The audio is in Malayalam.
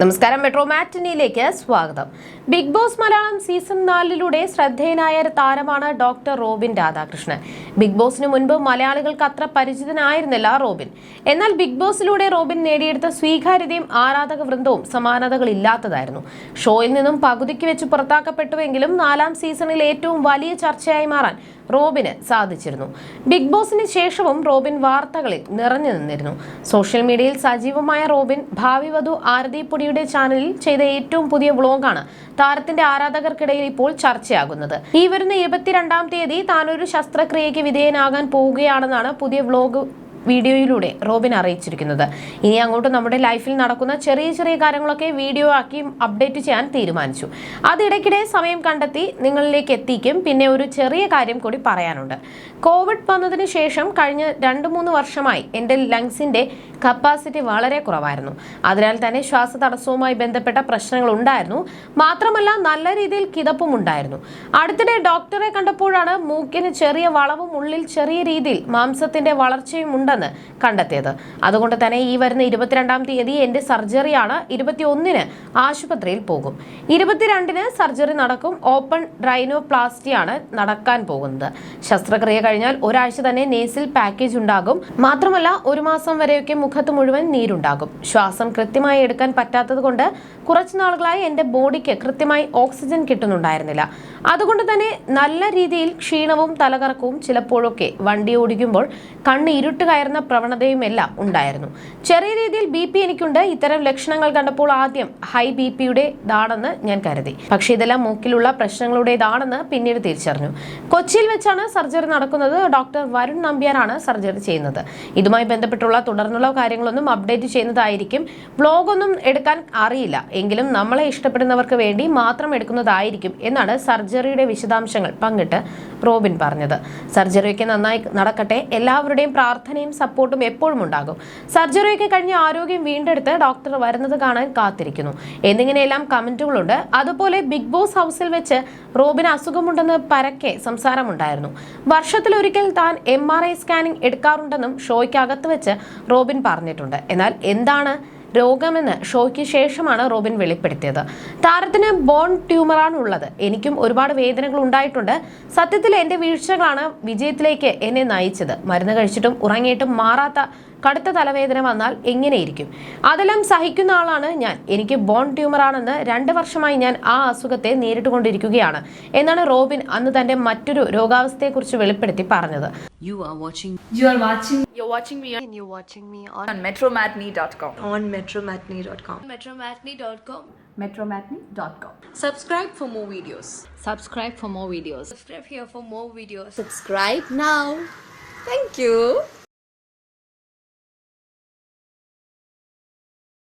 നമസ്കാരം, മെട്രോ മാറ്റിനിയിലേക്ക് സ്വാഗതം. ബിഗ് ബോസ് മലയാളം സീസൺ 4 ശ്രദ്ധേയനായ താരമാണ് ഡോക്ടർ റോബിൻ രാധാകൃഷ്ണൻ. ബിഗ് ബോസിന് മുൻപ് മലയാളികൾക്ക് അത്ര പരിചിതനായിരുന്നില്ല റോബിൻ. എന്നാൽ ബിഗ് ബോസിലൂടെ റോബിൻ നേടിയെടുത്ത സ്വീകാര്യതയും ആരാധക വൃന്ദവും സമാനതകളില്ലാത്തതായിരുന്നു. ഷോയിൽ നിന്നും പകുതിക്ക് വെച്ച് പുറത്താക്കപ്പെട്ടുവെങ്കിലും 4ാം സീസണിൽ ഏറ്റവും വലിയ ചർച്ചയായി മാറാൻ റോബിന് സാധിച്ചിരുന്നു. ബിഗ് ബോസിന് ശേഷവും റോബിൻ വാർത്തകളിൽ നിറഞ്ഞു നിന്നിരുന്നു. സോഷ്യൽ മീഡിയയിൽ സജീവമായ റോബിൻ ഭാവി വധു ആരതിപ്പൊടിയുടെ ചാനലിൽ ചെയ്ത ഏറ്റവും പുതിയ വ്ലോഗാണ് താരത്തിന്റെ ആരാധകർക്കിടയിൽ ഇപ്പോൾ ചർച്ചയാകുന്നത്. ഈ വരുന്ന 22-ാം തീയതി താനൊരു ശസ്ത്രക്രിയയ്ക്ക് വിധേയനാകാൻ പോവുകയാണെന്നാണ് പുതിയ വ്ലോഗ് വീഡിയോയിലൂടെ റോബിൻ അറിയിച്ചിരിക്കുന്നത്. ഇനി അങ്ങോട്ട് നമ്മുടെ ലൈഫിൽ നടക്കുന്ന ചെറിയ ചെറിയ കാര്യങ്ങളൊക്കെ വീഡിയോ ആക്കി അപ്ഡേറ്റ് ചെയ്യാൻ തീരുമാനിച്ചു. അതിടയ്ക്കിടെ സമയം കണ്ടെത്തി നിങ്ങളിലേക്ക് എത്തിക്കും. പിന്നെ ഒരു ചെറിയ കാര്യം കൂടി പറയാനുണ്ട്. കോവിഡ് വന്നതിന് ശേഷം കഴിഞ്ഞ 2-3 വർഷമായി എൻ്റെ ലങ്സിന്റെ കപ്പാസിറ്റി വളരെ കുറവായിരുന്നു. അതിനാൽ തന്നെ ശ്വാസതടസ്സവുമായി ബന്ധപ്പെട്ട പ്രശ്നങ്ങൾ ഉണ്ടായിരുന്നു. മാത്രമല്ല നല്ല രീതിയിൽ കിതപ്പും ഉണ്ടായിരുന്നു. അടുത്തിടെ ഡോക്ടറെ കണ്ടപ്പോഴാണ് മൂക്കിന് ചെറിയ വളവും ഉള്ളിൽ ചെറിയ രീതിയിൽ മാംസത്തിന്റെ വളർച്ചയും ഉണ്ടെന്ന് കണ്ടെത്തിയത്. അതുകൊണ്ട് തന്നെ ഈ വരുന്ന 22-ാം തീയതി എന്റെ സർജറിയാണ്. 21-ന് ആശുപത്രിയിൽ പോകും. 22-ന് സർജറി നടക്കും. ഓപ്പൺ റൈനോപ്ലാസ്റ്റിയാണ് നടക്കാൻ പോകുന്നത്. ശസ്ത്രക്രിയ കഴിഞ്ഞാൽ ഒരാഴ്ച തന്നെ നേസിൽ പാക്കേജ് ഉണ്ടാകും. മാത്രമല്ല 1 മാസം വരെയൊക്കെ മുഖത്ത് മുഴുവൻ നീരുണ്ടാകും. ശ്വാസം കൃത്യമായി എടുക്കാൻ പറ്റാത്തത് കൊണ്ട് കുറച്ചു നാളുകളായി എന്റെ ബോഡിക്ക് കൃത്യമായി ഓക്സിജൻ കിട്ടുന്നുണ്ടായിരുന്നില്ല. അതുകൊണ്ട് തന്നെ നല്ല രീതിയിൽ ക്ഷീണവും തലകറക്കവും ചിലപ്പോഴൊക്കെ വണ്ടി ഓടിക്കുമ്പോൾ കണ്ണ് ഇരുട്ട് കയറുന്ന പ്രവണതയും എല്ലാം ഉണ്ടായിരുന്നു. ചെറിയ രീതിയിൽ BP എനിക്കുണ്ട്. ഇത്തരം ലക്ഷണങ്ങൾ കണ്ടപ്പോൾ ആദ്യം ഹൈ BPയുടേതാണെന്ന് ഞാൻ കരുതി. പക്ഷെ ഇതെല്ലാം മൂക്കിലുള്ള പ്രശ്നങ്ങളുടേതാണെന്ന് പിന്നീട് തിരിച്ചറിഞ്ഞു. കൊച്ചിയിൽ വെച്ചാണ് സർജറി നടക്കുന്നത്. ഡോക്ടർ വരുൺ നമ്പ്യാരാണ് സർജറി ചെയ്യുന്നത്. ഇതുമായി ബന്ധപ്പെട്ടുള്ള തുടർന്നുള്ള കാര്യങ്ങളൊന്നും അപ്ഡേറ്റ് ചെയ്യുന്നതായിരിക്കും. വ്ലോഗൊന്നും എടുക്കാൻ അറിയില്ല എങ്കിലും നമ്മളെ ഇഷ്ടപ്പെടുന്നവർക്ക് വേണ്ടി മാത്രം എടുക്കുന്നതായിരിക്കും എന്നാണ് സർജറിയുടെ വിശദാംശങ്ങൾ പങ്കിട്ട് റോബിൻ പറഞ്ഞത്. സർജറിയൊക്കെ നന്നായി നടക്കട്ടെ. എല്ലാവരുടെയും പ്രാർത്ഥനയും സപ്പോർട്ടും എപ്പോഴും ഉണ്ടാകും. സർജറിയൊക്കെ കഴിഞ്ഞ് ആരോഗ്യം വീണ്ടെടുത്ത് ഡോക്ടർ വരുന്നത് കാണാൻ കാത്തിരിക്കുന്നു എന്നിങ്ങനെയെല്ലാം കമന്റുകളുണ്ട്. അതുപോലെ ബിഗ് ബോസ് ഹൗസിൽ വെച്ച് റോബിന് അസുഖമുണ്ടെന്ന് പരക്കെ സംസാരമുണ്ടായിരുന്നു. വർഷത്തിലൊരിക്കൽ താൻ MRI സ്കാനിംഗ് എടുക്കാറുണ്ടെന്നും ഷോയ്ക്കകത്ത് വെച്ച് റോബിൻ പറഞ്ഞിട്ടുണ്ട്. എന്നാൽ എന്താണ് രോഗമെന്ന് ഷോയ്ക്ക് ശേഷമാണ് റോബിൻ വെളിപ്പെടുത്തിയത്. താരത്തിന് ബോൺ ട്യൂമറാണ് ഉള്ളത്. എനിക്കും ഒരുപാട് വേദനകൾ ഉണ്ടായിട്ടുണ്ട്. സത്യത്തിൽ എന്റെ വീഴ്ചകളാണ് വിജയത്തിലേക്ക് എന്നെ നയിച്ചത്. മരുന്ന് കഴിച്ചിട്ടും ഉറങ്ങിയിട്ടും മാറാത്ത കടുത്ത തലവേദന വന്നാൽ എങ്ങനെയിരിക്കും? അതെല്ലാം സഹിക്കുന്ന ആളാണ് ഞാൻ. എനിക്ക് ബോൺ ട്യൂമറാണെന്ന് 2 വർഷമായി ഞാൻ ആ അസുഖത്തെ നേരിട്ടുകൊണ്ടിരിക്കുകയാണ് എന്നാണ് റോബിൻ അന്ന് തന്റെ മറ്റൊരു രോഗാവസ്ഥയെക്കുറിച്ച് വെളിപ്പെടുത്തി പറഞ്ഞത്. You're watching me on metromatney.com. On metromatney.com. Metromatney.com. Subscribe for more videos. Subscribe for more videos. Subscribe here for more videos. Subscribe now. Thank you.